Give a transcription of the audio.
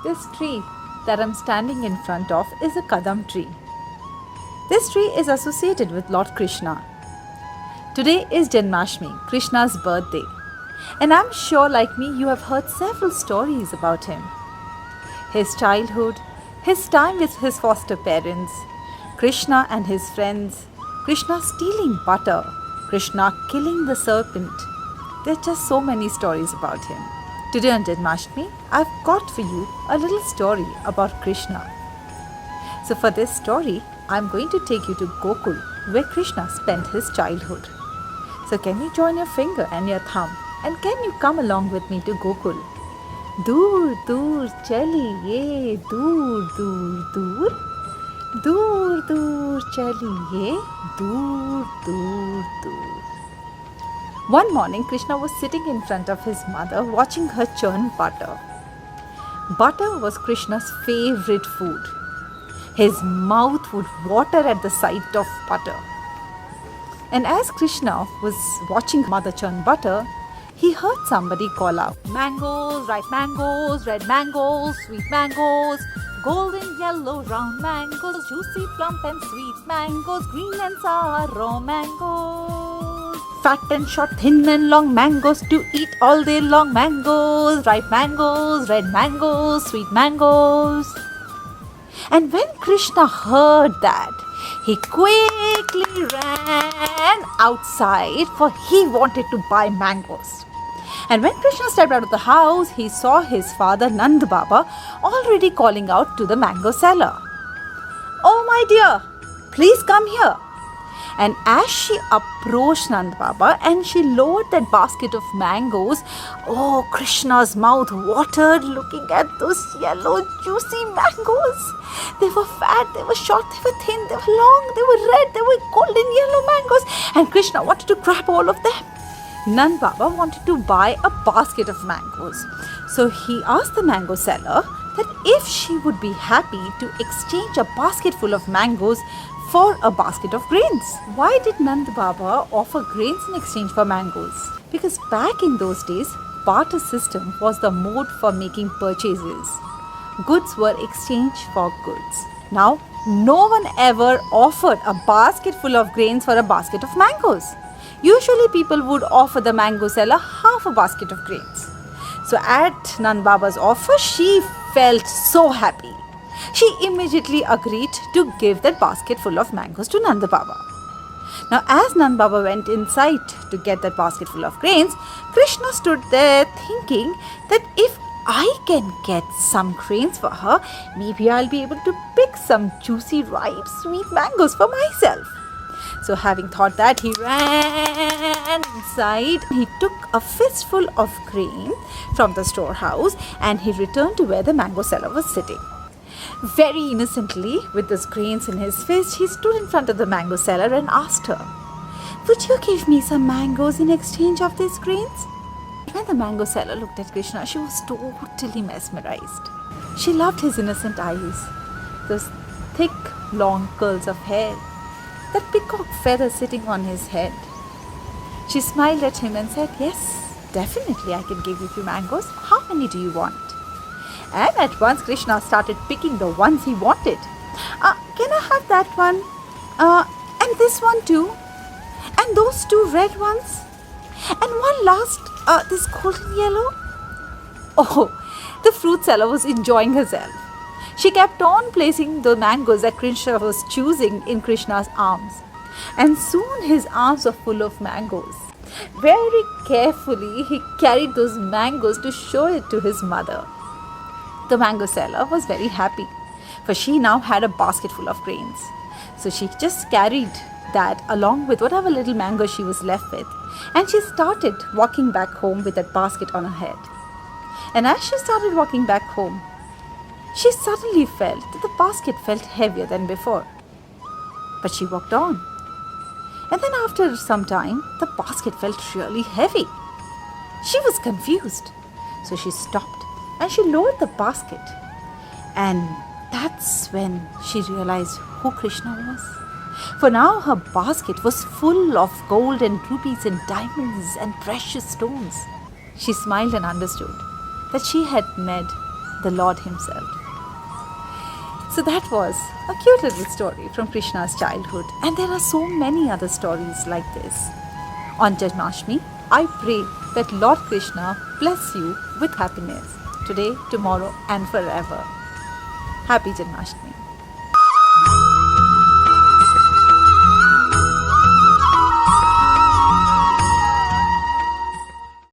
This tree that I'm standing in front of is a kadam tree. This tree is associated with Lord Krishna. Today is Janmashtami, Krishna's birthday. And I'm sure, like me, you have heard several stories about him. His childhood, his time with his foster parents, Krishna and his friends, Krishna stealing butter, Krishna killing the serpent. There are just so many stories about him. Today on Janmashtami, I've got for you a little story about Krishna. So for this story, I'm going to take you to Gokul, where Krishna spent his childhood. So can you join your finger and your thumb, and can you come along with me to Gokul? Dur dur chaliye, dur dur dur, dur dur chaliye, dur dur dur. One morning, Krishna was sitting in front of his mother watching her churn butter. Butter was Krishna's favorite food. His mouth would water at the sight of butter. And as Krishna was watching mother churn butter, he heard somebody call out, "Mangoes, ripe mangoes, red mangoes, sweet mangoes, golden yellow round mangoes, juicy plump and sweet mangoes, green and sour mangoes, fat and short, thin and long mangoes to eat all day long, mangoes, ripe mangoes, red mangoes, sweet mangoes." And when Krishna heard that, he quickly ran outside, for he wanted to buy mangoes. And when Krishna stepped out of the house, he saw his father Nand Baba already calling out to the mango seller, "Oh my dear, please come here." And as she approached Nand Baba and she lowered that basket of mangoes, oh, Krishna's mouth watered looking at those yellow juicy mangoes. They were fat, they were short, they were thin, they were long, they were red, they were golden yellow mangoes. And Krishna wanted to grab all of them. Nand Baba wanted to buy a basket of mangoes. So he asked the mango seller that if she would be happy to exchange a basket full of mangoes for a basket of grains. Why did Nand Baba offer grains in exchange for mangoes? Because back in those days, barter system was the mode for making purchases. Goods were exchanged for goods. Now, no one ever offered a basket full of grains for a basket of mangoes. Usually people would offer the mango seller half a basket of grains. So at Nand Baba's offer, she felt so happy. She immediately agreed to give that basket full of mangoes to Nand Baba. Now, as Nand Baba went inside to get that basket full of grains, Krishna stood there thinking that if I can get some grains for her, maybe I'll be able to pick some juicy, ripe, sweet mangoes for myself. So having thought that, he ran inside. He took a fistful of grain from the storehouse and he returned to where the mango seller was sitting. Very innocently, with those grains in his fist, he stood in front of the mango seller and asked her, "Would you give me some mangoes in exchange of these grains?" When the mango seller looked at Krishna, she was totally mesmerized. She loved his innocent eyes, those thick, long curls of hair, that peacock feather sitting on his head. She smiled at him and said, "Yes, definitely I can give you a few mangoes. How many do you want?" And at once Krishna started picking the ones he wanted. "Can I have that one? And this one too? And those two red ones? And one last, this golden yellow?" Oh, the fruit seller was enjoying herself. She kept on placing the mangoes that Krishna was choosing in Krishna's arms. And soon his arms were full of mangoes. Very carefully, he carried those mangoes to show it to his mother. The mango seller was very happy, for she now had a basket full of grains. So she just carried that along with whatever little mango she was left with, and she started walking back home with that basket on her head. And as she started walking back home, she suddenly felt that the basket felt heavier than before. But she walked on. And then after some time, the basket felt really heavy. She was confused. So she stopped and she lowered the basket. And that's when she realized who Krishna was. For now her basket was full of gold and rubies and diamonds and precious stones. She smiled and understood that she had met the Lord Himself. So that was a cute little story from Krishna's childhood, and there are so many other stories like this. On Janmashtami, I pray that Lord Krishna bless you with happiness today, tomorrow, and forever. Happy Janmashtami.